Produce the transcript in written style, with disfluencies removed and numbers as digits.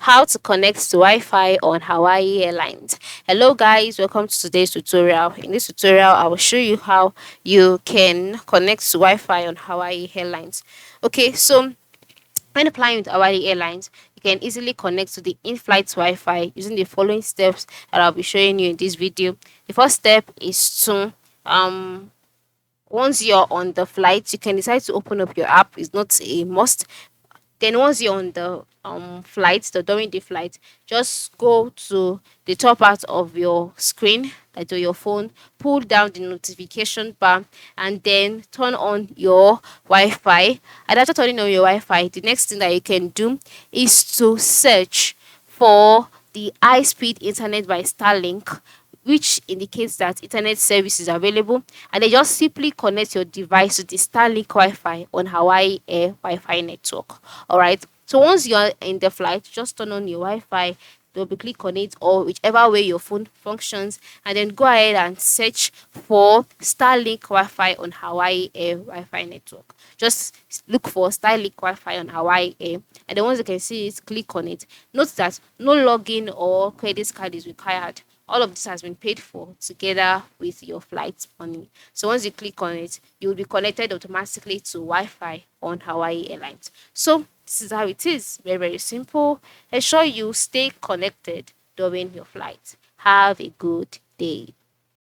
how to connect to Wi-Fi on Hawaii Airlines. Hello guys, welcome to today's tutorial. In this tutorial, I will show you how you can connect to Wi-Fi on Hawaii Airlines. Okay, so when applying with Hawaii Airlines, you can easily connect to the in-flight Wi-Fi using the following steps that I'll be showing you in this video. The first step is to once you're on the flight, you can decide to open up your app. It's not a must. Then once you're on the flight, during the flight, just go to the top part of your screen, like to your phone, pull down the notification bar, and then turn on your Wi-Fi. And after turning on your Wi-Fi, the next thing that you can do is to search for the high-speed internet by Starlink, which indicates that internet service is available, and then just simply connect your device to the Starlink Wi-Fi on Hawaii Air Wi-Fi network. All right. So once you're in the flight, just turn on your Wi-Fi, double click on it, or whichever way your phone functions, and then go ahead and search for Starlink Wi-Fi on Hawaii Air Wi-Fi network. Just look for Starlink Wi-Fi on Hawaii Air, and then once you can see it, click on it. Note that no login or credit card is required. All of this has been paid for together with your flight money. So once you click on it, you will be connected automatically to Wi-Fi on Hawaii Airlines. So this is how it is. Very, very simple. Ensure you stay connected during your flight. Have a good day.